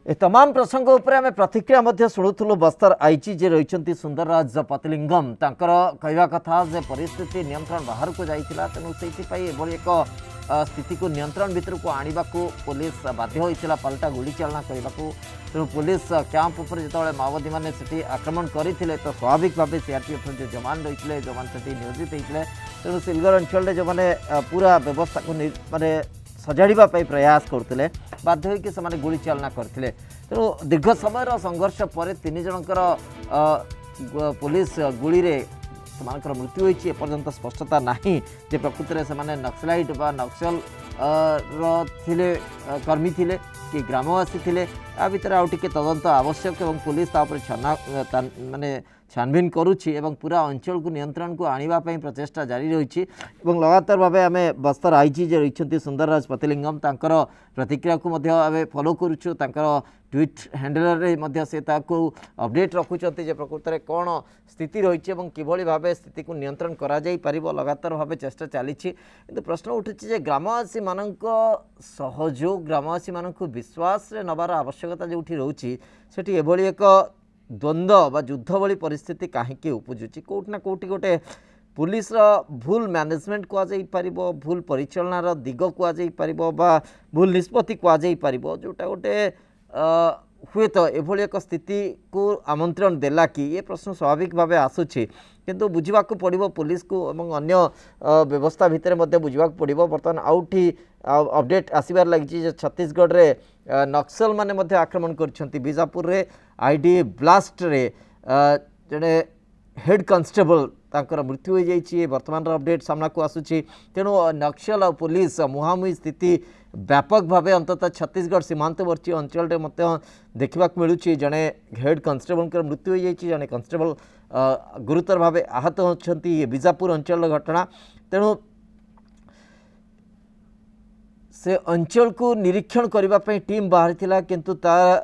ए तमाम प्रसंग उपर आम प्रतिक्रिया शुणुलु बस्तर आईजी जे रही सुंदरराज पतलिंगम तांकर कहवा कथा जे परिस्थिति नियंत्रण बाहर को जाइथिला तेणु से एक स्थिति को नियंत्रण भितर को आने को पुलिस बाध्य होता पलटा गुली चालना करने को तेणु पुलिस कैंप उपर जो माओवादी मैंने से आक्रमण करते तो स्वाभाविक भाव सीआरपीएफ जो जवान रही है जवान से नियोजित होते तेणु सिलगर अंचल जो मैंने पूरा व्यवस्था को माने सजाड़ा प्रयास करते बाध्य होकर से गुली चालना करते तेणु दीर्घ समय संघर्ष पर 3 जनकर पुलिस गुली रे से मृत्यु होती एपर्यंत स्पष्टता नहीं जे प्रकृत में से नक्सलाइट बा नक्सल थिले कर्मी थिले कि ग्रामवासी थिले आ भितर आउ टिके तदंत आवश्यक और पुलिस तापर माने छानबीन करुच्ची एवं पूरा अंचल को नियंत्रण को आने प्रचेषा जारी रही लगातार भाव आम बस्तर आईजी जे रही सुंदरराज पतलिंगम तांकर प्रतिक्रिया को आम फॉलो करुचु तांकर ट्वीट हैंडल रे से अपडेट रखुंट जे प्रकृत में कौन स्थिति रही किभली भाव स्थिति को नियंत्रण करा जाई परिबो लगातार भाव चेष्टा चली किंतु प्रश्न उठुची जे ग्रामवासी मानक सहयोग ग्रामवासी मानक विश्वास रे नबार आवश्यकता जो रोची सेठी एभली एक द्वंद्व बा युद्ध भली परिस्थिति कहीं उपजुची कोटना कोटी गोटे पुलिस भूल मैनेजमेंट कहुपर भूल परिचालनार दिग कहुपर भूल निष्पत्ति कहुपर जोटा गोटे हुए तो एभली एक स्थिति को आमंत्रण देला कि ये प्रश्न स्वाभाविक भाव आसूची किंतु बुझा पड़ो पुलिस को एवं अन्य व्यवस्था भितर बुझा पड़ो बर्तमान आउठी अपडेट आसबार लगी छत्तीसगढ़ रे नक्सल माने आक्रमण कर बीजापुर रे आईडी ब्लास्ट रे जड़े हेड कांस्टेबल तांकर मृत्यु हो जाइए वर्तमान अपडेट सामना को आसूची तेणु नक्सल और पुलिस मुहांमुही स्थिति व्यापक भाव अंततः छत्तीसगढ़ सीमांतवर्ती अंचल देखा मिलूँ जड़े हेड कांस्टेबल मृत्यु हो जाइए जड़े कांस्टेबल गुरुतर भाव आहत होती बीजापुर अंचल घटना तेणु से अंचल को निरीक्षण करने टीम बाहरी थिला किंतु तार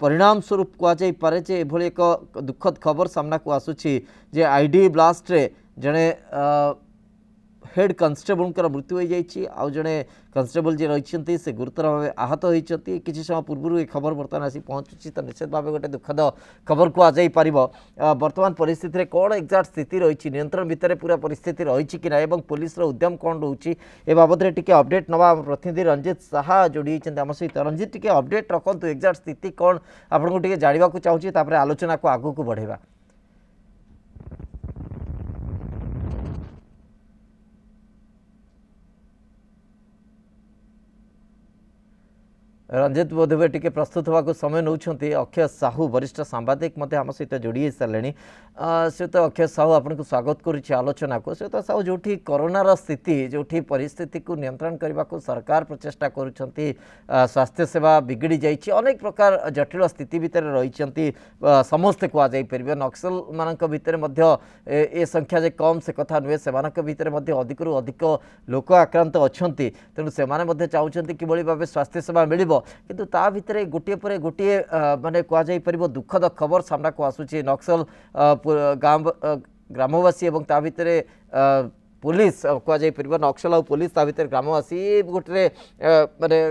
परिणाम स्वरूप कहुपे जे एभली एक दुखद खबर सामना को आसूची जे आईडी ब्लास्ट रे जड़े हेड कांस्टेबल मृत्यु हो जाइए आउ जड़े कांस्टेबल जी रही से गुरुतर भाव आहत होती किसी समय पूर्व ये खबर बर्तमान आसी पहुँचुची तो निश्चित भाव गोटे दुखद खबर कहुपर बर्तमान परिस्थिति में कौन एक्जाक्ट स्थिति रही नियंत्रण भितर पूरा परिस्थिति रही कि ना पुलिस उद्यम कौन रोचे ए बाबद टी अपडेट नवा प्रतिनिधि रंजित साहा जोड़ी आम सहित रंजित टी अपडेट रखु एक्जाक्ट स्थिति कौन आपको टी जानवा चाहिए आलोचना को आगू को बढ़ेगा। रंजित बोधवे टी प्रस्तुत होगा समय नौ अक्षय साहू वरिष्ठ सांबादिक मत आम सहित जोड़ी सारे श्रीयुत अक्षय साहू आपको स्वागत करुच्ची आलोचना को श्रीयुत साहू जो कोरोनार स्थिति जो परिस्थिति को नियंत्रण करने को सरकार प्रचेषा करुँच स्वास्थ्य सेवा बिगड़ी जाइए अनेक प्रकार जटिल स्थिति भितर रही समस्ते कहुपर नक्सल मान भितर ए संख्या जे कम से कथा नुहे से अधिक अधिक लोक आक्रांत अच्छा तेणु से चाहते कि भाव स्वास्थ्य सेवा मिल किंतु ता भितर गोटे पर गोटे माने कहुपर दुखद खबर सामना को आसूची नक्सल ग्रामवासी और ता भितर पुलिस कहुपर नक्सल और पुलिस ता भितर ग्रामवासी गोटे माने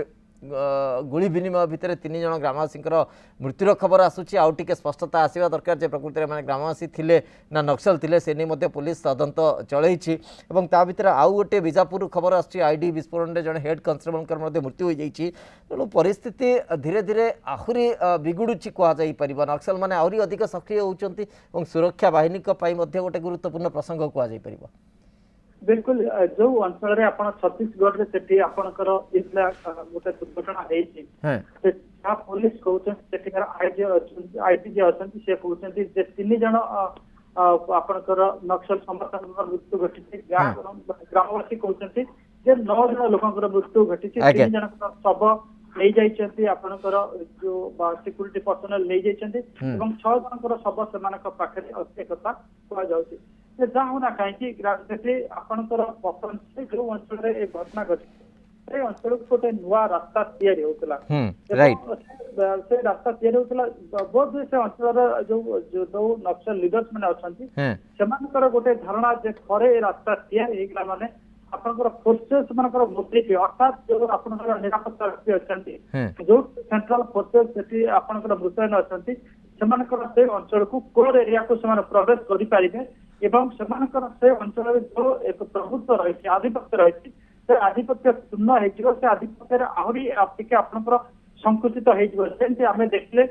गुली विनिमय भितर 3 जन ग्रामवासी मृत्युर खबर आसूची आउ टिके स्पष्टता आसवा दरकार जे प्रकृति में ग्रामवासी थिले ना नक्सल थिले से नहीं पुलिस तदंत चलई और ता भितर आउ गोटे बीजापुर खबर आसूची आईडी विस्फोरण जड़े हेड कांस्टेबल मृत्यु हो जाइए तेणु परिस्थिति धीरे धीरे आहरी बिगुड़ुची कहुपर नक्सल मैंने आहरी अधिक सक्रिय होती सुरक्षा बाहिनी गोटे गुरुत्वपूर्ण प्रसंग कहुपर। बिल्कुल जो अंचल आप छत्तीसगढ़ से आपणकर गोटे दुर्घटना पुलिस कहते आईटी अच्छा सी कहते 3 जन आपणकर नक्सल समर्थन मृत्यु घटी ग्रामवासी कहते 9 जन लोक मृत्यु घटी 3 जन शव नहीं जाइए आपणकर जो सिक्यूरीटी पर्सनल नहीं जाइए 6 जनकर शव से पाखे अच्छे कथा कहुच्छी जहाँ होना कहीं आपणकर पसंद से जो अंचल घटना घटी से अंचल को गोटे नुआ रास्ता तैयारी होता से रास्ता तैयारी होता बहुत से अंचल जो नक्सल लीडर्स मैंने अच्छा से गोटे धारणा जे थे रास्ता तैयारी होगा माने ଆପଣଙ୍କର ଫୋର୍ସେସ୍ ମାନଙ୍କର ମୋଟିଭ ଅର୍ଥାତ୍ ଯୋଉ ଆପଣଙ୍କର ନିରାପତ୍ତା ରକ୍ଷୀ ଅଛନ୍ତି ଯୋଉ ସେଣ୍ଟ୍ରାଲ ଫୋର୍ସେସ୍ ସେଠି ଆପଣଙ୍କର ମୁତୟନ ଅଛନ୍ତି ସେମାନଙ୍କର ସେ ଅଞ୍ଚଳକୁ କୋର ଏରିଆକୁ ସେମାନେ ପ୍ରବେଶ କରିପାରିବେ ଏବଂ ସେମାନଙ୍କର ସେ ଅଞ୍ଚଳରେ ଯୋଉ ଏକ ପ୍ରଭୁତ୍ୱ ରହିଛି ଆଧିପତ୍ୟ ରହିଛି ସେ ଆଧିପତ୍ୟ ଶୂନ୍ୟ ହେଇଯିବ ସେ ଆଧିପତ୍ୟରେ ଆହୁରି ଟିକେ ଆପଣଙ୍କର ସଂକୁଚିତ ହେଇଯିବ ଯେମିତି ଆମେ ଦେଖିଲେ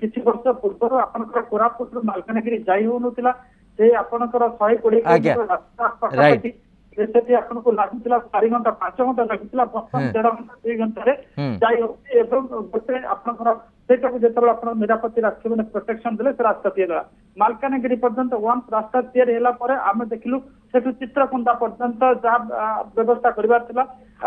କିଛି ବର୍ଷ ପୂର୍ବରୁ ଆପଣଙ୍କର କୋରାପୁଟରୁ ମାଲକାନଗିରି ଯାଇ ହଉନଥିଲା ସେ ଆପଣଙ୍କର 120 କିଲୋମିଟର ରାସ୍ତା ପାଖାପାଖି ସେଠି ଆପଣଙ୍କୁ ଲାଗୁଥିଲା 4 ଘଣ୍ଟା 5 ଘଣ୍ଟା ଲାଗୁଥିଲା ବର୍ତ୍ତମାନ 1.5 ଘଣ୍ଟା 2 ଘଣ୍ଟାରେ ଯାଇ ହଉଛି ଏବଂ ଗୋଟେ ଆପଣଙ୍କର ସେଇଟାକୁ ଯେତେବେଳେ ଆପଣ ନିରାପତ୍ତି ରକ୍ଷୀ ମାନେ ପ୍ରୋଟେକ୍ସନ ଦେଲେ ସେ ରାସ୍ତା ତିଆରି ହେଲା ମାଲକାନଗିରି ପର୍ଯ୍ୟନ୍ତ ୱାନ୍ସ ରାସ୍ତା ତିଆରି ହେଲା ପରେ ଆମେ ଦେଖିଲୁ ସେଠୁ ଚିତ୍ରକୋଣ୍ଡା ପର୍ଯ୍ୟନ୍ତ ଯାହା ବ୍ୟବସ୍ଥା କରିବାର ଥିଲା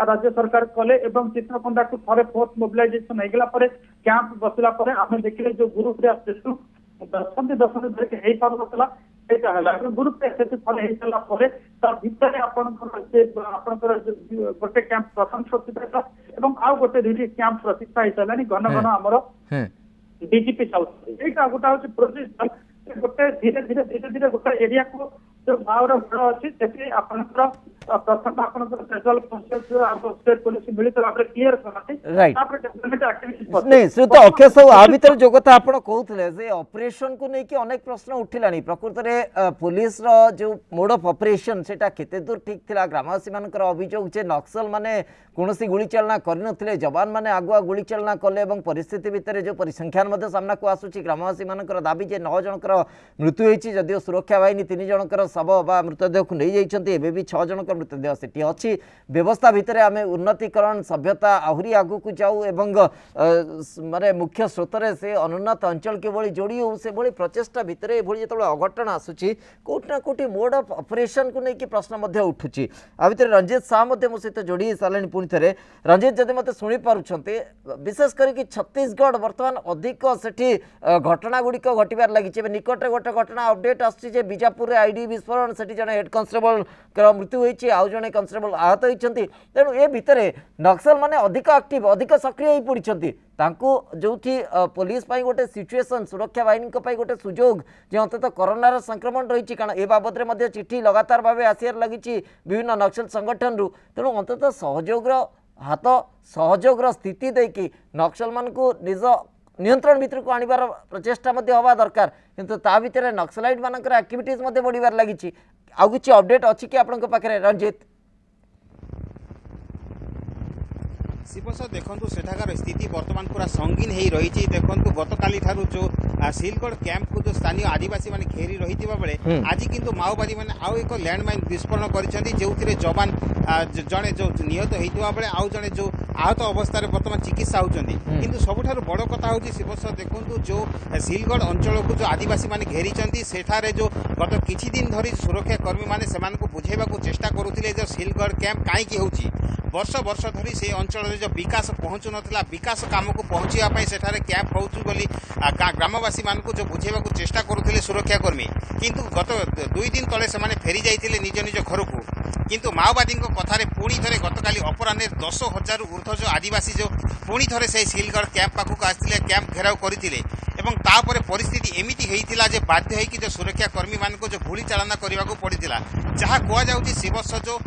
ରାଜ୍ୟ ସରକାର କଲେ ଏବଂ ଚିତ୍ରକୋଣ୍ଡାକୁ ଥରେ ଫୋର୍ସ ମୋବିଲାଇଜେସନ ହେଇଗଲା ପରେ କ୍ୟାମ୍ପ ବସିଲା ପରେ ଆମେ ଦେଖିଲେ ଯୋଉ ଗୁରୁପ୍ରିୟା ସେତୁ ଦଶନ୍ଧି ଧରିକି ହେଇପାରୁନଥିଲା ସେଇଟା ହେଲା ଏବଂ ଗୁରୁପ୍ରିୟା ସେତୁ ଥରେ ହେଇସାରିଲା ପରେ ତା ଭିତରେ ଆପଣଙ୍କର ଗୋଟେ କ୍ୟାମ୍ପ ପ୍ରଥମ ପ୍ରତିଷ୍ଠା ହେଲା ଏବଂ ଆଉ ଗୋଟେ 2ଟି କ୍ୟାମ୍ପ ପ୍ରତିଷ୍ଠା ହେଇସାରିଲାଣି ଘନ ଘନ ଆମର ଡିଜିପି ଚାହୁଁଛନ୍ତି ଏଇଟା ଗୋଟେ ହଉଛି ପ୍ରୋସେସ ଗୋଟେ ଧୀରେ ଧୀରେ ଗୋଟେ ଏରିଆକୁ ଯୋଉ ଭାବର ଘର ଅଛି ସେଠି ଆପଣଙ୍କର ପ୍ରଥମ ଆପଣଙ୍କର ସେଣ୍ଟ୍ରାଲ ଫୋର୍ସେସ୍ ଷ୍ଟେଟ୍ ପୋଲିସ ମିଳିତ ଭାବରେ କ୍ଲିୟର କରନ୍ତି ତାପରେ ଡେଭଲପମେଣ୍ଟ ଆକ୍ଟିଭିଟି नहीं श्रीयुत अक्षय साहू आ भितर जो कथा आप कहते से ऑपरेशन को लेकिन अनेक प्रश्न उठिला प्रकृत में पुलिस जो मोड ऑफ ऑपरेशन सेटा केते दूर ठीक थिला ग्रामवासी मानकर अभियोग जे नक्सल माने कौनसी गुली चालना करनथिले जवान माने आगुआ गुली चालना कले एवं परिस्थिति भितर जो परिसंख्यान मध्य सामना को आसुची ग्रामवासी मानकर दाबी जे 9 जनकर मृत्यु होईची जदियो सुरक्षा बाहिनी 3 जनकर शव बा मृतदेह को नहीं जाइछन्ती एबे भी 6 जनकर मृतदेह सेठी अछि व्यवस्था भितर आमे उन्नतिकरण सभ्यता आहुरी आगु को जाऊ एवं माने मुख्य स्रोतरे से अनुन्नत अंचल के भली जोड़ी हो से भली प्रचेष्टा भितर ए भली जेतबे अघटन आसुची कोठना कोठी मोड ऑफ ऑपरेशन को लेकिन प्रश्न मध्य उठुची आ भितर रंजित शाह मध्य मो सहित जोड़ी सालेनी पुणी थरे रंजित जदि मते सुनी पारुछन्ते विशेष करके छत्तीसगढ़ वर्तमान अधिक सेठी घटना गुड़िक घटबार लगी निकट गोटे घटना अपडेट आसुची जे बीजापुर आईडी विस्फोरण सेठी जने हेड कांस्टेबल मृत्यु होईची आउ जने कांस्टेबल आहत होईचंती तेणु ए भितर नक्सल माने अधिक एक्टिव अधिक सक्रिय होई पड़िछंती तांको जोठी पुलिस पाई गोटे सिचुएशन सुरक्षा बाहिनी पाई गोटे सुजोग जे अंतत कोरोनार संक्रमण रही कारण ए बाबद में चिठी लगातार भाव आसियार लगी विभिन्न नक्सल संगठन रु तेणु अंतत सहयोगर हाथ सहयोगर स्थिति देकी नक्सल मान को निज नियंत्रण भितर को आनिबार प्रचेष्टा हवा दरकार किंतु ता भितर नक्सलाइट मानकर एक्टिविटीज बढ़िबार लगी आउ किछि अपडेट अछि कि आपनक पाखरे रंजित शिवस देखु सेठाकार स्थिति बर्तमान पूरा संगीन हो रही देखु गतकाली ठारू जो सिलगढ़ कैंप को जो स्थानीय आदिवासी माने घेरी रही बेले आज किंतु माओवादी माने आउ एक लैंडमाइन विस्फोरण करिसेंती जोथिरे जवान जड़े जो निहत होइतबा बेले आउ जड़े जो आहत अवस्था बर्तमान चिकित्सा होउचंती किंतु सबुठारु बड़ कथा होउची शिवस देखु जो सिलगढ़ अंचल को जो आदिवासी माने घेरीचंती सेठारे जो गत किछि दिन धरी सुरक्षा कर्मी माने सेमानकु बुझेबाकू चेष्टा करुथिले जो सिलगढ़ कैंप काईकि होउची वर्ष वर्ष धरी से अंचल जो विकास पहुँचु नाला विकास काम को पहुँचापी सेठारे कैंप होउछु बोली ग्रामवासी मान को जो बुझेबा चेष्टा करुथिले सुरक्षाकर्मी किंतु गत 2 दिन तले से फेरी जाइथिले निज निज घर को किंतु माओवादी कथार पुणी थे गतकाली अपराह्न 10,000 ऊर्ध्व जो आदिवासी जो पुणी थे से सिलगढ़ कैंप पाखक आसते कैंप घेराव करते तापर परिस्थिति एमती होता जे बाध्य होगी जो सुरक्षाकर्मी मान जो गुली चालना करने को पड़ता जहाँ कहुच्छी शिवस जो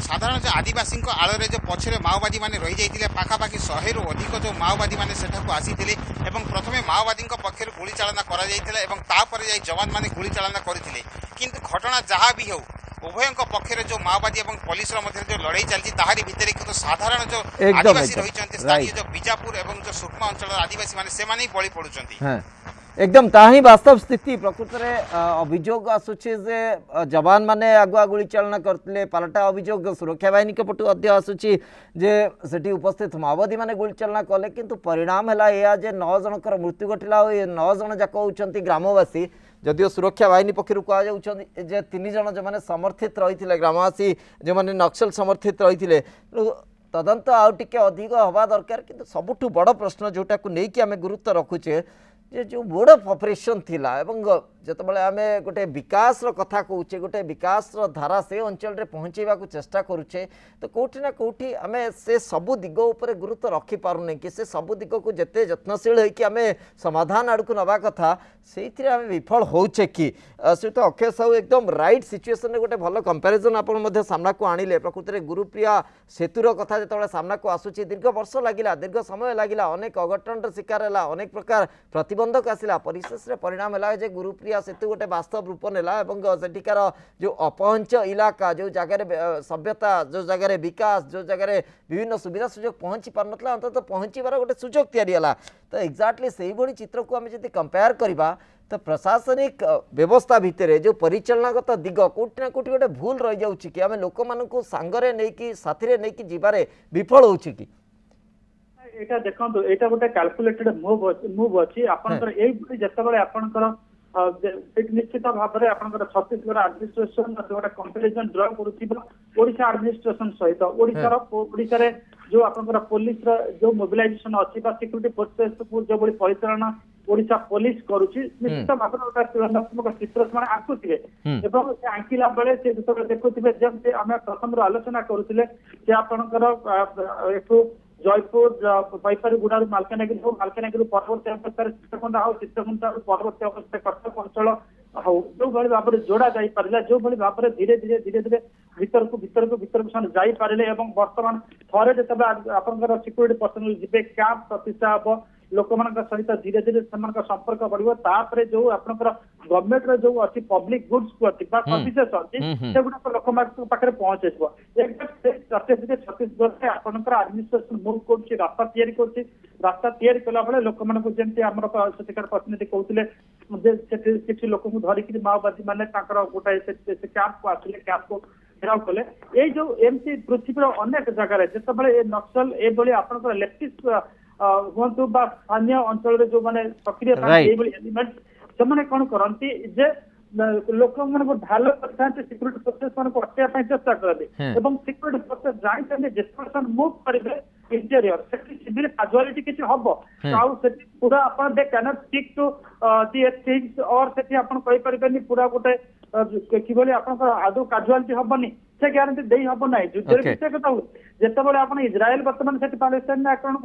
साधारण जो आदिवासी आड़े जो पछरे माओवादी मैंने रही जाते पाखापाखि 100 रु अधिक जो माओवादी मैंने सेठाକୁ आसीथिले एवं प्रथमे माओवादी पक्षर गुली चालना करा जायतिला एवं तापर जाई जवान माने गुली चालना करथिले किंतु घटना जहाँ भी हो उभय पक्षर जो माओवादी और पुलिस मध्य जो लड़ाई चलती ताहारी भितर किंतु साधारण जो आदिवासी रही स्थानीय जो बीजापुर और जो सूक्ष्म अंचल आदिवासी माने से माने बळी पड़ुचंती एकदम ताही वास्तव स्थिति प्रकृत में अभियोग आसुचे जे जवान माने आगुआ गुली चालना करते पालटा अभियोग सुरक्षा बाहिनी के पटु आसुची जे सेठी उपस्थित माओवादी माने गुली चालना कले किंतु परिणाम है या जे 9 जनकर मृत्यु घटिला और 9 जन जाक होउचंती ग्रामवासी जदियो सुरक्षा बाहिनी पक्षर कहुच्छे जे 3 जन जो माने समर्थित रही ग्रामवासी जो माने नक्सल समर्थित रही तदंत आउ टिके अधिक हवा दरकार किंतु सबुठु बड़ प्रश्न जोटा को लेकिन आम गुरुत्व रखुचे जे जो मोड ऑफ ऑपरेशन थिला एवं जितेबाला आम गोटे विकास कथा कहे गोटे विकास धारा से अंचल में पहुँचेवा चेष्टा करुचे तो कौटि ना कौटि आम से सबू दिग उपर गुरुत्व रखिपारे कि से सबू दिग को जिते यत्नशील होकर आम समाधान आड़ को नवा कथा से आम विफल होचे कि श्रीयुत अक्षय साहू एकदम राइट सिचुएसन गोटे भल कंपेरिजन आपड़ सामना को आणिले प्रकृति में गुरुप्रिया सेतुर कथा जो सामना को आसूची दीर्घ वर्ष लगिला दीर्घ समय लगिला अनेक अघटन शिकार है अनेक प्रकार प्रतिबंधक आसला परिशेष परिणाम है गुरुप्रिया सेतु गोटे वास्तव रूप नेला सेठिकार जो अपहंच इलाका जो जगह सभ्यता जो जगह विकास जो जगह विभिन्न सुविधा सुजोग पहुँची पार ना अंत पहुँचबार गोटे सुजोग या तो एक्जाक्टली से भाई चित्र को आम जब कंपेयर करवा तो प्रशासनिक व्यवस्था भितर जो परिचालनागत दिग कौटि ना कौटि गोटे भूल रही जाऊँ कि आम लोक मानू सांगरे नहीं साथी नहीं जीवार विफल हो कि एटा देखो एटा गोटे कैलकुलेटेड मूव अच्छी आपनकर एई जतबेले आपनकर निश्चित भाव में आपनकर छत्तीसगढ़ एडमिनिस्ट्रेशन गोटे कंपैरिजन ड्रा करूथिबा ओडिशा एडमिनिस्ट्रेशन सहित ओडिशा रे जो आपनकर पुलिस जो मोबिलाइजेशन अच्छी सिक्यूरिटी फोर्सेस को जो बड़ी परिचालना ओडिशा पुलिस करुची निश्चित भाव में गोटे तुलनात्मक चित्र से आंकुथिबे एवं आंकिला बेले से जतबेले देखुथिबे जब आम प्रथम आलोचना करुथिले कि आपनकर एठू जयपुर बैपारीगुड़ा मालकानगिरी हो मालकानगिरी परवर्ती अवस्था चित्रकुंडा हो चित्रकुंडा परवर्ती अवस्था कटक अंचल हो जो भाई भाव में जोड़ा जा पारा जो भाई भाव में धीरे धीरे धीरे धीरे भीतर को जाई पारे वर्तमान थरे जो आपंकर सिक्यूरीटी पर्सनल जी कैंप प्रतिष्ठा हम लोक मान सहित धीरे धीरे संपर्क बढ़ जो आपंकर गवर्नमेंट जो अच्छी पब्लिक गुड्स को सर्विसेस अच्छी से गुड़ाक लोक पाखे पहुंचे छत्तीसगढ़ से आपंकर एडमिनिस्ट्रेशन मूव कर रास्ता कला बेले लोक मान जमी आम सेठिकार प्रतिनिधि कहते लोक धरिकी माओवादी मैंने गोटाए कैंप को आसिले कैंप को घेराव कले ये जो एमसी पृथ्वी अनेक जगह जिते नक्सल ये आपंकर लेफ्टिस्ट हूँ स्थानीय अंचल जो मैंने सक्रिय एलिमेंट से कौन करती जे लोक मान ढाल करते सिक्यूरीटी फोर्सेस मान अटकाई चेष्टा करते सिक्यूरीटी फोर्सेस जानते जिते मुव करेंगे इंटेरियर सिविल काजुआलिटी किसी हम पूरा आप they cannot stick to the things और से आप पूरा गोटे कि आदौ काजुआलिटी हमनी से ग्यारंटी दे हम ना युद्ध विषय कथा जिते आप इज्राएल बर्तमान से पालेस्टाइन आक्रमण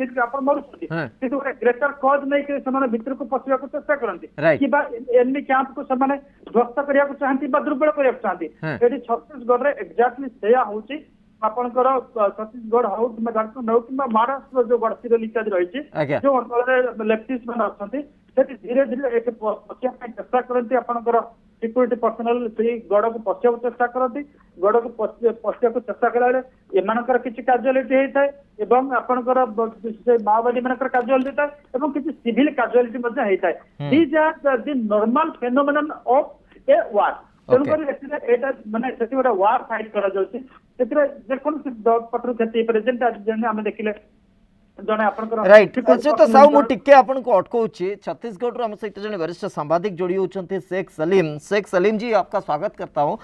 कर मरुच्च गोटे ग्रेटर कज नहीं भितर को पशिया चेष्टा करती कि एनिमी कैंप को ध्वस्त करने को चाहती दुर्बल करने को चाहती ये छत्तीसगढ़ में एक्जाक्टली सेया हूँ आपंकर छत्तीसगढ़ हो कि झारखंड हो कि महाराष्ट्र जो गढ़चिरोली इत्यादि रही जो अंचल लेफ्टिस्ट मैंने अच्छा धीरे धीरे एक पशिया चेष्टा करती आपंकर सिक्यूरीटी पर्सनल से गड़ को पशिया चेष्टा करती गड़ को पशिया चेष्टा कला एमर किसी काजुआलिटी होता है आपंकर माओवादी मान काजुआलिटी था किसी सिविल काजुआलिटी होता है these are the normal phenomenon of a war तेणुकर माने गोटे वार फाइट करा पटर क्षति देखिले राइट तो साहू मुझे आपको अटकाऊँगी छत्तीसगढ़ आम सहित जन वरिष्ठ सांबादिक जोड़ी होती शेख सलीम जी आपका स्वागत करता हूँ।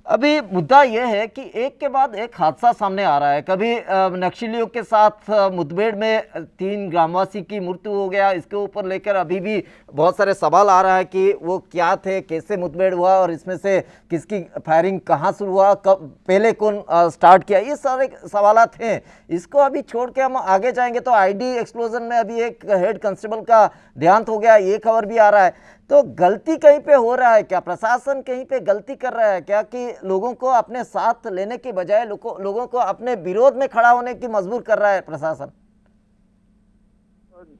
अभी मुद्दा यह है कि एक के बाद एक हादसा सामने आ रहा है। कभी नक्सलियों के साथ मुठभेड़ में 3 ग्रामवासी की मृत्यु हो गया, इसके ऊपर लेकर अभी भी बहुत सारे सवाल आ रहा है कि वो क्या थे, कैसे मुठभेड़ हुआ और इसमें से किसकी फायरिंग कहाँ शुरू हुआ, कब पहले कौन स्टार्ट किया, ये सारे सवालात हैं। इसको अभी छोड़ के हम आगे जाएंगे तो आईडी एक्सप्लोजन में अभी एक हेड कांस्टेबल का देहांत हो गया, ये खबर भी आ रहा है। तो गलती कहीं पे हो रहा है क्या, प्रशासन कहीं पे गलती कर रहा है क्या कि लोगों को अपने साथ लेने के बजाय लोगों को अपने विरोध में खड़ा होने की मजबूर कर रहा है प्रशासन?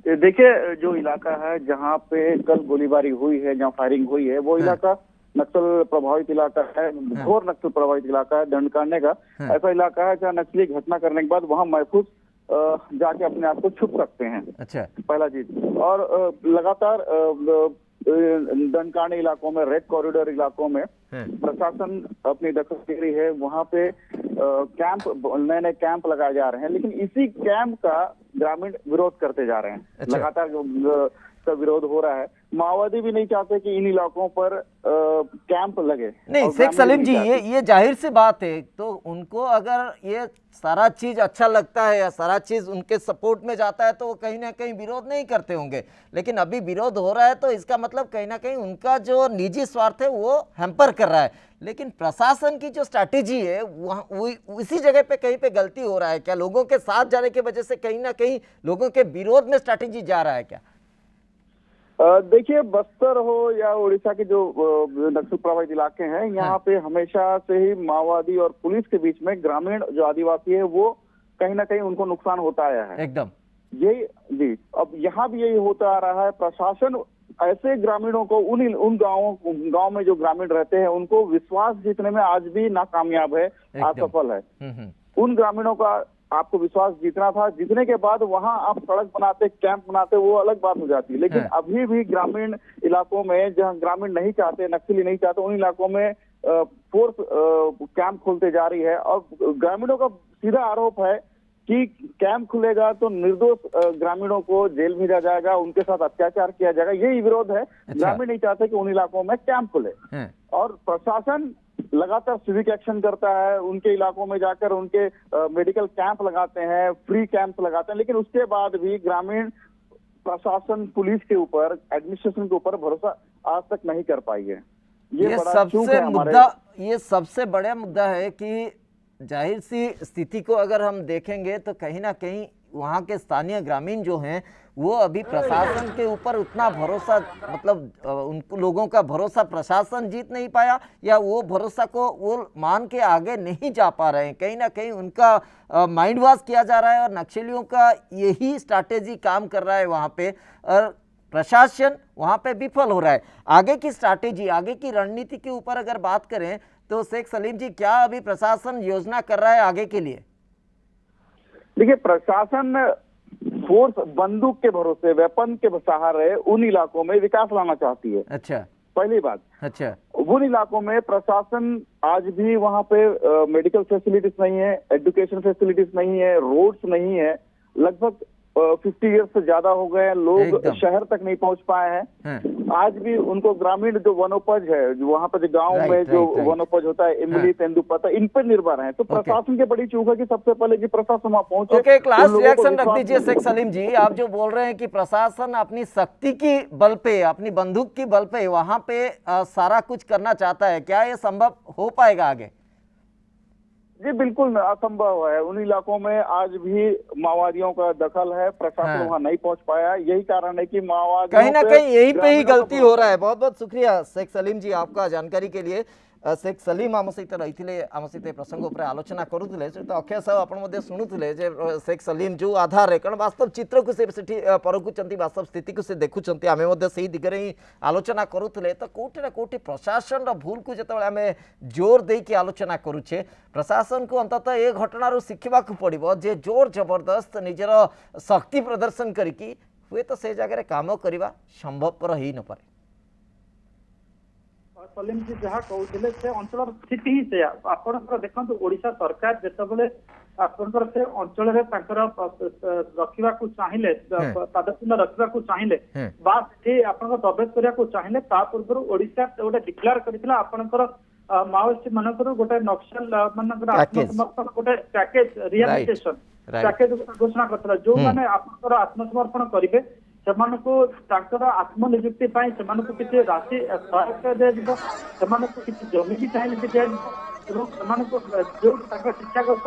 देखिए, जो इलाका है जहाँ पे कल गोलीबारी हुई है, जहाँ फायरिंग हुई है, वो इलाका नक्सल प्रभावित इलाका है, घोर नक्सल प्रभावित इलाका है, दंडकारण्य का ऐसा इलाका है जहाँ नक्सली घटना करने के बाद वहाँ महफूज जाके अपने आप को छुप सकते हैं। अच्छा, पहला चीज। और लगातार दंडकारण्य इलाकों में, रेड कॉरिडोर इलाकों में प्रशासन अपनी दखल दे रही है। वहाँ पे नए नए कैंप लगाए जा रहे हैं, लेकिन इसी कैंप का ग्रामीण विरोध करते जा रहे हैं। लगातार का विरोध हो रहा है। माओवादी भी नहीं चाहते कि इन इलाकों पर कैंप लगे। नहीं और शेख सलीम जी, ग्रामीण ये जाहिर सी बात है, तो उनको अगर ये सारा चीज अच्छा लगता है या सारा चीज उनके सपोर्ट में जाता है तो वो कहीं ना कहीं विरोध नहीं करते होंगे, लेकिन अभी विरोध हो रहा है तो इसका मतलब कहीं ना कहीं उनका जो निजी स्वार्थ है वो हैम्पर कर रहा है। लेकिन प्रशासन की जो स्ट्रैटेजी है वहाँ उसी जगह पे कहीं पे गलती हो रहा है क्या? लोगों के साथ जाने की वजह से कहीं ना कहीं लोगों के विरोध में स्ट्रैटेजी जा रहा है क्या? देखिए, बस्तर हो या उड़ीसा के जो नक्सल प्रभावित इलाके हैं, यहाँ पे हमेशा से ही माओवादी और पुलिस के बीच में ग्रामीण जो आदिवासी है वो कहीं ना कहीं उनको नुकसान होता आया है। एकदम यही जी, अब यहाँ भी यही होता आ रहा है। प्रशासन ऐसे ग्रामीणों को उन गांव में जो ग्रामीण रहते हैं उनको विश्वास जीतने में आज भी नाकामयाब है, असफल है। उन ग्रामीणों का आपको विश्वास जीतना था, जीतने के बाद वहां आप सड़क बनाते, कैंप बनाते, वो अलग बात हो जाती है। लेकिन अभी भी ग्रामीण इलाकों में जहां ग्रामीण नहीं चाहते, नक्सली नहीं चाहते, उन इलाकों में फोर्स कैंप खोलते जा रही है। और ग्रामीणों का सीधा आरोप है कि कैंप खुलेगा तो निर्दोष ग्रामीणों को जेल भेजा जाएगा, उनके साथ अत्याचार किया जाएगा। यही विरोध है। ग्रामीण नहीं चाहते कि उन इलाकों में कैंप खुले। और प्रशासन लगातार सिविक एक्शन करता है, उनके इलाकों में जाकर उनके मेडिकल कैंप लगाते हैं, फ्री कैंप लगाते हैं, लेकिन उसके बाद भी ग्रामीण प्रशासन पुलिस के ऊपर, एडमिनिस्ट्रेशन के ऊपर भरोसा आज तक नहीं कर पाई है। ये बड़ा चूक है हमारे। ये सबसे बड़ा मुद्दा है कि जाहिर सी स्थिति को अगर हम देखेंगे तो कहीं ना कहीं वहाँ के स्थानीय ग्रामीण जो हैं वो अभी प्रशासन के ऊपर उतना भरोसा, मतलब उनको लोगों का भरोसा प्रशासन जीत नहीं पाया या वो भरोसा को वो मान के आगे नहीं जा पा रहे हैं। कहीं ना कहीं उनका माइंड वॉश किया जा रहा है और नक्सलियों का यही स्ट्रैटेजी काम कर रहा है वहाँ पे, और प्रशासन वहाँ पे विफल हो रहा है। आगे की स्ट्रैटेजी, आगे की रणनीति के ऊपर अगर बात करें तो शेख सलीम जी, क्या अभी प्रशासन योजना कर रहा है आगे के लिए? देखिए, प्रशासन फोर्स बंदूक के भरोसे, वेपन के सहारे उन इलाकों में विकास लाना चाहती है। अच्छा, पहली बात। अच्छा, उन इलाकों में प्रशासन आज भी वहां पे मेडिकल फैसिलिटीज नहीं है, एजुकेशन फैसिलिटीज नहीं है, रोड्स नहीं है। लगभग 50 ईयर्स से ज्यादा हो गए, लोग शहर तक नहीं पहुंच पाए हैं। आज भी उनको ग्रामीण जो वनोपज है, जो वहाँ पे जो गाँव में जो वनोपज होता है, इमली, तेंदुपत्ता, इन पर निर्भर है। तो प्रशासन की बड़ी चूक है कि सबसे पहले कि प्रशासन वहाँ पहुंचे। ओके, एक लास्ट रिएक्शन रख दीजिए शेख सलीम जी। आप जो बोल रहे हैं कि प्रशासन अपनी शक्ति की बल पे, अपनी बंदूक की बल पे वहाँ पे सारा कुछ करना चाहता है, क्या ये संभव हो पाएगा आगे? जी बिल्कुल असंभव है। उन इलाकों में आज भी माओवादियों का दखल है, प्रशासन वहां नहीं पहुंच पाया। यही कारण है कि माओवादी कहीं ना कहीं यहीं पे ही गलती हो रहा है। बहुत बहुत शुक्रिया शेख सलीम जी आपका जानकारी के लिए। शेख सलीम आम सहित रही आम सहित प्रसंग उपर आलोचना करुले। तो अक्षय साहब आप शुणुले शेख सलीम जो आधार कारण वास्तव चित्र को से परखुंट, वास्तव स्थिति को से देखुंट, आम से दिगरे ही आलोचना करुले। तो कौटि ना कौटि प्रशासन भूल को जो आम जोर देकी आलोचना करुचे, प्रशासन को अंततः ए घटना शिखा पड़ो जे जोर जबरदस्त निजर शक्ति प्रदर्शन करी हुए तो से जगह काम करने संभवपर ही न पारे। सलीम जी जहाँ कहते से अंचल स्थिति ही से आपंकर देखो ओडिशा सरकार जितेबाला आपंकर से अंचल रखा चाहिए, पादचिन्ह रखा चाहिए बा से प्रवेश करने चाहिए, पूर्व ओडिशा गोटे डिक्लेयर करता आपंकर माओवादी मानकर गोटे नक्सल मानकर आत्मसमर्पण गोटे पैकेज रिहैबिलिटेशन पैकेज घोषणा करता जो मैंने आपंकर आत्मसमर्पण करेंगे आत्मनिजुक्ति किसी राशि सहायता दिया, किसी जमी भी चाहिए दिया, जो शिक्षाग्रस्त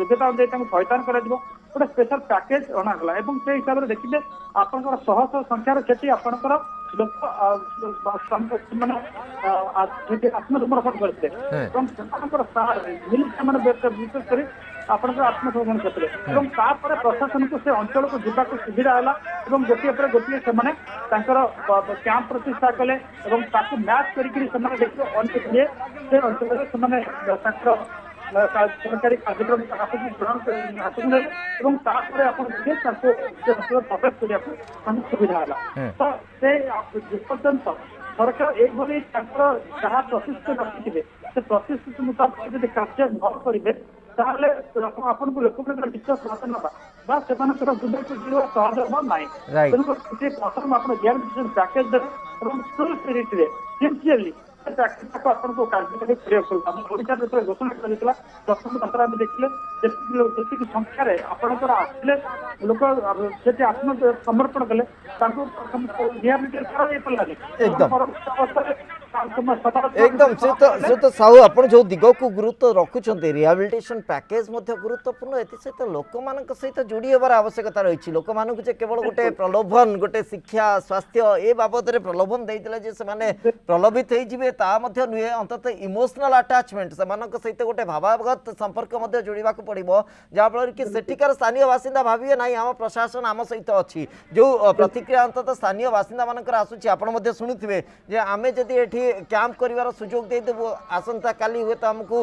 योग्यता अनुसार सहायता कर गोटे स्पेशल पैकेज अणागला। से हिसाब से देखिए आपंकर शह शह संख्यार से आपंकर लोक मैंने आत्मसमर्पण करते विशेष कर आपंकर आत्मसमर्पण करते प्रशासन को से अंचल को जीवा सुविधा है। गोटे पर गोटे से कैंप प्रतिष्ठा कले मैच करके देखिए अंचल सरकारी कार्यक्रम ग्रहण प्रवेश करने सुविधा है। तो जेपर्यंत सरकार एभली जहाँ प्रतिश्रुति रखिथे से प्रतिश्रुति मुताबिक जब कार्य न करेंगे आपन को लोक विश्वास मत ना से दुनिया को जीवा सहज हम ना। तेणुकर प्रथम आप रिहैबिलिटेशन पैकेज ସିନ୍ସିୟରଲି ଚାକିରିଟାକୁ ଆପଣଙ୍କୁ କାର୍ଯ୍ୟକାରୀ କରିବାକୁ ପଡିବ। ଆମ ଓଡ଼ିଶାରେ ଯେତେବେଳେ ଘୋଷଣା କରାଯାଇଥିଲା ପ୍ରଥମ ମାତ୍ରା ଆମେ ଦେଖିଲେ ଯେତିକି ସଂଖ୍ୟାରେ ଆପଣଙ୍କର ଆସିଲେ ଲୋକ ସେଠି ଆତ୍ମସମର୍ପଣ କଲେ ତାଙ୍କୁ ରିହାବିଲିଟେସନ କରାଯାଇପାରିଲାନି। ପରବର୍ତ୍ତୀ ଅବସ୍ଥାରେ एकदम से तो साहू आपण जो दिग को गुरुत्व रखुंट रिहाबिलिटेशन पैकेज गुरुत्वपूर्ण ए सहित लोक मान सहित जोड़ी हबार आवश्यकता रही लोक मान केवल गोटे प्रलोभन गोटे शिक्षा स्वास्थ्य ए बाबद प्रलोभन देते से प्रलोभित हो नुहे अंतत इमोशनल अटैचमेंट से सहित गोटे भावागत संपर्क जोड़ा पड़ो जहाँफल कि सेठिकार स्थानीय बासिंदा भावे ना आम प्रशासन आम सहित अच्छी जो प्रतिक्रिया अंतत स्थानीय बासिंदा मानकर आसूची आपड़ शुणुवे आमे जदि एठी कैंप करिवार सुजोग देदेबु आसंता काली हुए तो आमको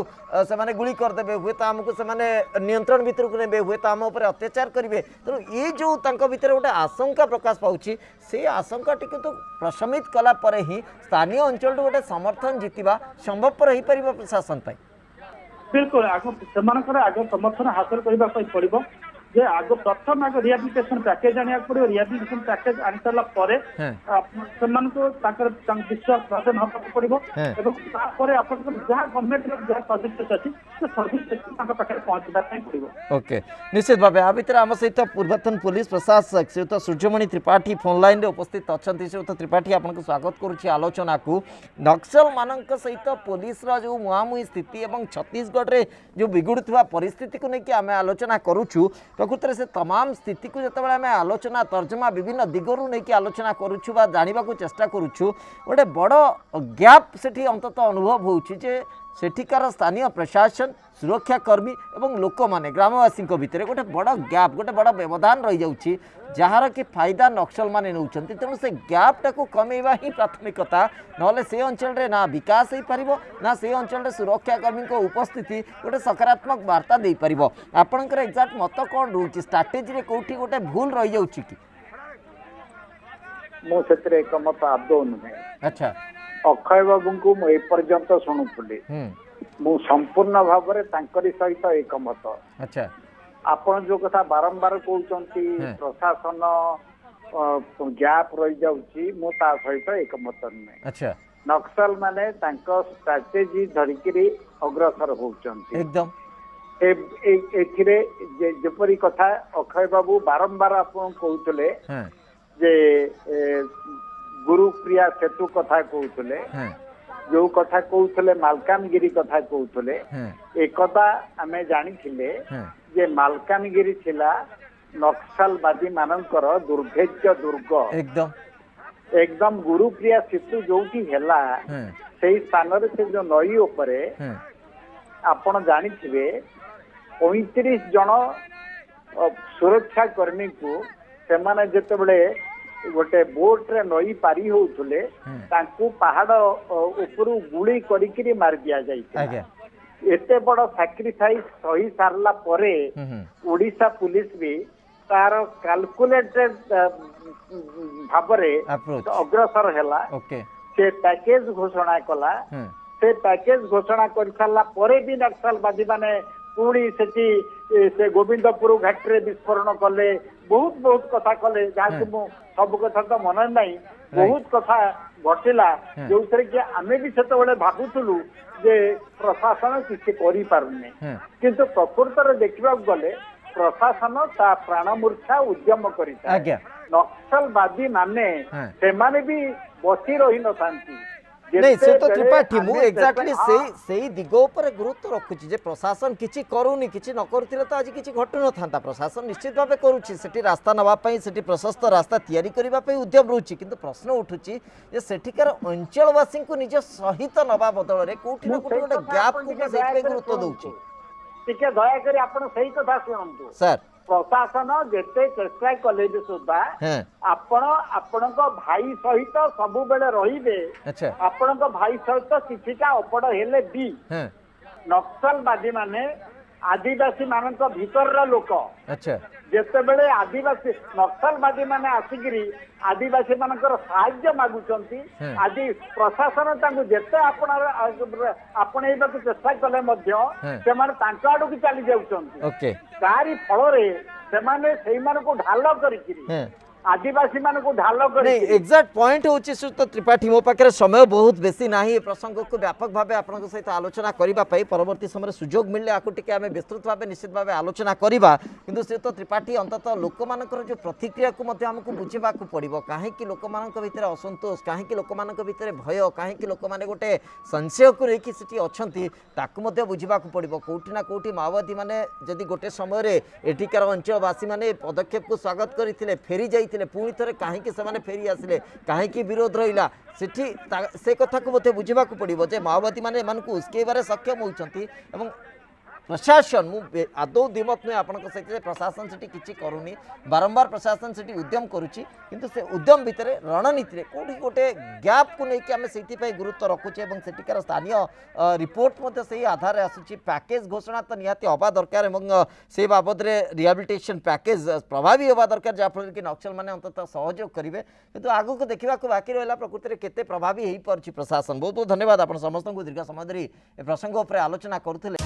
से गुली करदे हुए तो आमको से नियंत्रण भितर को ने हुए तो आम उपर अत्याचार करेंगे तेणु ये जो भितर गोटे आशंका प्रकाश पाउछि से आशंका टिके तो प्रशमित कला परे ही स्थानीय अंचल गोटे समर्थन जीतिबा संभवपर हो पार प्रशासन पाई बिल्कुल आग समर्थन हासिल करने पड़ो जे आग प्रथम आग रिहाबिलिटेशन पैकेज आने पड़ो रिहाबिलिटेशन पैकेज आनी सारा पर विश्वास भाजन हाँ पड़ो जहाँ गवर्नमेंट जहाँ सर्विसेस अच्छी सर्विसेस पाखे पहुँचवा पड़ो। ओके निश्चित भाव आ भितर आम सहित पूर्वतन पुलिस प्रशासक श्रीयुत सूर्यमणि त्रिपाठी फोन लाइन रे उपस्थित अच्छा श्रीयुत त्रिपाठी आपको स्वागत करुच्ची आलोचना को नक्सल मान सहित पुलिस जो मुहांमुही स्थिति और छत्तीसगढ़ में जो बिगुड़ुवा परिस्थिति को लेकिन आम आलोचना करुचु प्रकृत में से तमाम स्थिति को जिते आम आलोचना तर्जमा विभिन्न दिगरू नहीं आलोचना करुचु बा जानिबा को चेष्टा करुचु गोटे बड़ गैप सेठी अंतत अनुभव होउछि सेठिकार स्थानीय प्रशासन सुरक्षाकर्मी और लोक मैंने ग्रामवासी भितर गोटे बड़ गैप गोटे बड़ व्यवधान रही जाऊँगी जार कि फायदा नक्सल मैंने नौ तेणु से गैपटा को कमेवा ही प्राथमिकता ना से अंचल ना विकास हो पार ना से अंचल सुरक्षाकर्मी उपस्थिति गोटे सकारात्मक वार्ता दे पार आपणकर एक्जाक्ट मत कौन रोचे स्ट्राटेजी कौटी गोटे भूल रही जाऊँगी कि मुझे एकमत आदौ नुहे। अच्छा अक्षय बाबू को एपर्यंत शुणुली मु संपूर्ण भाव सहित एकमत। अच्छा आपण जो कथा बारंबार कहते प्रशासन गैप रही जाऊँगी मुता सहित एकमत नुहे। अच्छा नक्सल माने स्ट्राटेजी धरिकी अग्रसर होउचंती एकदम जेपरी कथा अक्षय बाबू बारंबार आपन कहते जे गुरुप्रिया सेतु कथा कहते जो कथा कहते मालकानगिरी कथा कहते एकदा आमे जानिथिले जे मालकानगिरी थिला नक्सलवादी मानकर दुर्भेद्य दुर्ग एकदम गुरुप्रिया सेतु जोटी हेला सेही स्थान रे से जो नई उपरे आपण जानिथिबे 35 जन सुरक्षा कर्मी को सेमाने जेतेबेले गोटे बोट रे नई पारी होउथले तांकू पहाड़ उपरु गुली करिकरी मार दिया जाइछे। एते बड़ सैक्रिफाइस सही सारला परे ओडिशा पुलिस भी तार कैलकुलेटेड भाबरे अग्रसर हेला से पैकेज घोषणा कला से पैकेज घोषणा कर सारला परे भी नक्सलवादी माने पुणी से गोविंदपुर घाटी रे विस्फोरण कले बहुत बहुत कथा कले जहाँ मु सब कथा तो मन नहीं बहुत कथा घटिला जो कि आम भी से भावुलु जे प्रशासन किसी करि पारुने किंतु प्रकृत देखा गले प्रशासन ता प्राणमूर्छा उद्यम करिता नक्सलवादी माने से माने भी बसी रही न नहीं से तो त्रिपाठी मु एक्जाक्टली से दिग उपर गुरुत्व रखुची जे प्रशासन किछि करूनी किछि न करथिले तो आज किछि घटु न थांता प्रशासन निश्चित भाबे करूची सेठी रास्ता नवा पई सेठी प्रशस्त रास्ता तयारी करिबा पई उद्यम रहूची किंतु प्रश्न उठुची जे सेठिकार अंचलवासी को निज सहित नवा बदल रे कोठी न कोठी गोटे गैप को सेठी पे गुरुत्व दउची टिके दया करी आपण सही कथा सुनंतु सर प्रशासन जेते चेष्टा कले सुधा आपण भाई सहित सबु बेले रहिबे आपण भाई सहित किछिटा अपड़ हेले भी नक्सलवादी माने आदिवासी मानक भीतर लोक जेते बेले आदिवासी नक्सलवादी माने आसिकिरी आदिवासी मानकर साहाय्य मागुचंती आदि प्रशासन तांको जेते आपणेबा को चेष्टा कले मध्य से माने तांका आडू की चली जाउचंती तारी फल रे से माने सेई मानको ढाल करिकिरी आदिवासी मान को ढाल नहीं एग्जैक्ट पॉइंट होची श्रीयुत त्रिपाठी मो पाखे समय बहुत बेसी ना ए प्रसंग को व्यापक भाव आपन सहित आलोचना करने परवर्ती समय सुजोग मिले आपको टी आम विस्तृत भाव निश्चित भाव आलोचना करवा किंतु श्रीयुत त्रिपाठी अंततः लोक मानकर जो प्रतिक्रिया को आमको बुझा पड़ो कहीं लोक मान भितर असंतोष कहीं लोक मान भितर भय कहीं लोक मैंने गोटे संशय को लेकिन सेठी अच्छी ताकू बुझा पड़ो कौटी ना कौटी माओवादी मैंने जदि गोटे समय एठिकार अंचलवासी मैंने पदक्षेप को स्वागत करते फेरी जाइए पुणी थे कहीं से फेरी आसिले कहीं विरोध रहा से कथा को मत बुझा पड़ो जे माओवादी मैंने उस्केबार सक्षम होती प्रशासन मु आदौ दिमत नुहे आपण सहित प्रशासन से किसी करूनी बारंबार प्रशासन से उद्यम करुच्ची किंतु से उद्यम भितर रणनीति कौटी गोटे गैप को लेकिन आम से गुरुत्व रखुचे और सेठिकार स्थानीय रिपोर्ट से आधार आसूँ पैकेज घोषणा तो निहाती हवा दरकार से बाबद रिहाबिलिटेशन पैकेज प्रभावी हवा दरकार जहाँफल कि नक्सल मैंने अंततः सहयोग करेंगे किंतु आगक देखा बाकी रहा प्रकृति में केते प्रभावी हो पार्टी प्रशासन बहुत बहुत धन्यवाद आप समस्त दीर्घ समय धरी प्रसंग आलोचना करुले।